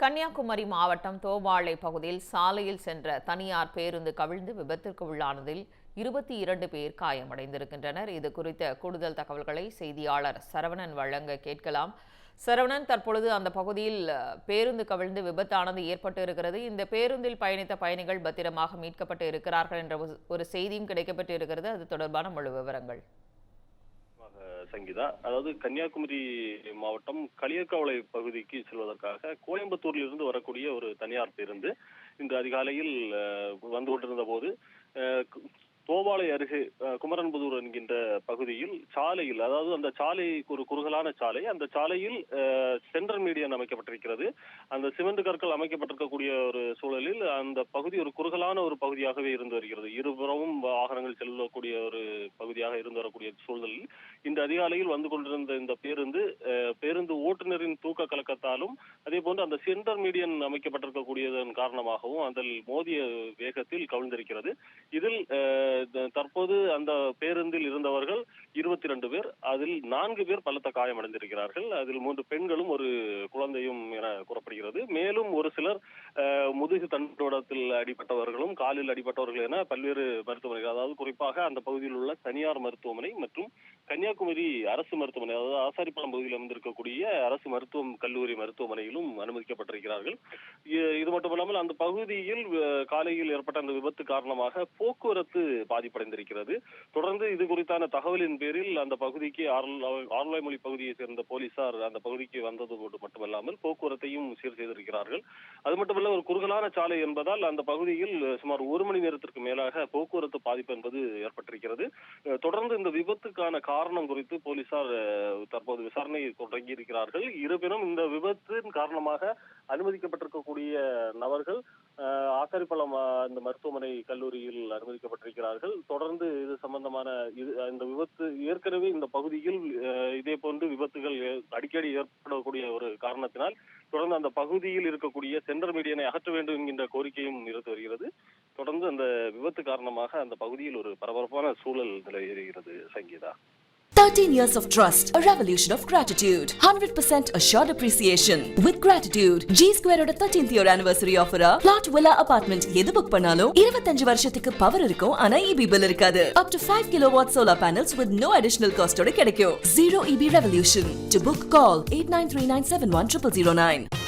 கன்னியாகுமரி மாவட்டம் தோவாளை பகுதியில் சாலையில் சென்ற தனியார் பேருந்து கவிழ்ந்து விபத்திற்கு உள்ளானதில் 22 பேர் காயமடைந்திருக்கின்றனர். இது குறித்த கூடுதல் தகவல்களை செய்தியாளர் சரவணன் வழங்க கேட்கலாம். சரவணன், தற்பொழுது அந்த பகுதியில் பேருந்து கவிழ்ந்து விபத்தானது ஏற்பட்டு இருக்கிறது. இந்த பேருந்தில் பயணித்த பயணிகள் பத்திரமாக மீட்கப்பட்டு இருக்கிறார்கள் என்ற ஒரு செய்தியும் கிடைக்கப்பட்டு இருக்கிறது. அது தொடர்பான முழு விவரங்கள். சங்கீதா, அதாவது கன்னியாகுமரி மாவட்டம் களியக்காவளை பகுதிக்கு செல்வதற்காக கோயம்புத்தூரில் இருந்து வரக்கூடிய ஒரு தனியார் பேருந்து இந்த அதிகாலையில் வந்து கொண்டிருந்த போது தோவாளை அருகே குமரன்புதூர் என்கின்ற பகுதியில் சாலையில், அதாவது அந்த சாலை ஒரு குறுகலான சாலை, அந்த சாலையில் சென்ட்ரல் மீடியன் அமைக்கப்பட்டிருக்கிறது. அந்த சிமெண்ட் கற்கள் அமைக்கப்பட்டிருக்கக்கூடிய ஒரு சூழலில் அந்த பகுதி ஒரு குறுகலான ஒரு பகுதியாகவே இருந்து வருகிறது. இருபுறமும் வாகனங்கள் செல்லக்கூடிய ஒரு பகுதியாக இருந்து வரக்கூடிய சூழலில் இந்த அதிகாலையில் வந்து கொண்டிருந்த இந்த பேருந்து ஓட்டுநரின் தூக்க கலக்கத்தாலும் அதே போன்று அந்த சென்ட்ரல் மீடியன் அமைக்கப்பட்டிருக்கக்கூடியதன் காரணமாகவும் அதில் மோதிய வேகத்தில் கவிழ்ந்திருக்கிறது. இதில் தற்போது அந்த பேருந்தில் இருந்தவர்கள் 22 பேர், அதில் 4 பேர் பலத்த காயமடைந்திருக்கிறார்கள். அதில் 3 பெண்களும் ஒரு குழந்தையும் என கூறப்படுகிறது. மேலும் ஒரு சிலர் முதுகு தண்டோடத்தில் அடிபட்டவர்களும் காலில் அடிபட்டவர்கள் என பல்வேறு மருத்துவமனைகள், அதாவது குறிப்பாக அந்த பகுதியில் உள்ள தனியார் மருத்துவமனை மற்றும் கன்னியாகுமரி அரசு மருத்துவமனை, அதாவது ஆசாரிப்பாளையம் பகுதியில் அமைந்திருக்கக்கூடிய அரசு கல்லூரி மருத்துவமனையிலும் அனுமதிக்கப்பட்டிருக்கிறார்கள். இது மட்டுமல்லாமல் அந்த பகுதியில் காலையில் ஏற்பட்ட அந்த விபத்து காரணமாக போக்குவரத்து பாதிப்படைந்திருக்கிறது. தொடர்ந்து இது குறித்தான தகவலின் பேரில் அந்த பகுதிக்கு ஆர்லாய்மொழி பகுதியை சேர்ந்த போலீசார் அந்த பகுதிக்கு வந்தது மட்டுமல்லாமல் போக்குவரத்தையும் சீர் செய்திருக்கிறார்கள். அது மட்டுமல்ல, ஒரு குறுகலான சாலை என்பதால் அந்த பகுதியில் சுமார் 1 மணி நேரத்திற்கு மேலாக போக்குவரத்து பாதிப்பு என்பது ஏற்பட்டிருக்கிறது. தொடர்ந்து இந்த விபத்துக்கான காரணம் குறித்து போலீசார் தற்போது விசாரணை தொடங்கி இருக்கிறார்கள். இருப்பினும் இந்த விபத்தின் காரணமாக அனுமதிக்கப்பட்டிருக்கக்கூடிய நபர்கள் ஆசாரிப்பாளையம் இந்த மருத்துவமனை கல்லூரியில் அனுமதிக்கப்பட்டிருக்கிறார்கள். தொடர்ந்து இது சம்பந்தமான இந்த விபத்து ஏற்கனவே இந்த பகுதியில் இதே போன்று விபத்துகள் அடிக்கடி ஏற்படக்கூடிய ஒரு காரணத்தினால் தொடர்ந்து அந்த பகுதியில் இருக்கக்கூடிய சென்ட்ரல் மீடியனை அகற்ற வேண்டும் என்கின்ற கோரிக்கையும் இருந்து வருகிறது. தொடர்ந்து அந்த விபத்து காரணமாக அந்த பகுதியில் ஒரு பரபரப்பான சூழல் நிலவுகிறது. Sangeetha, 13 years of trust, a revolution of gratitude, 100% assured appreciation. With gratitude, G-Square oda 13th year anniversary offer plot villa apartment எது புக் பண்ணாலும் 25 வருஷத்துக்கு பவர் இருக்கும், ஆனா EB bill இருக்காது. Up to 5 kilowatt solar panels with no additional cost ஓட கிடைக்கும். Zero EB revolution. To book, call 8939710009.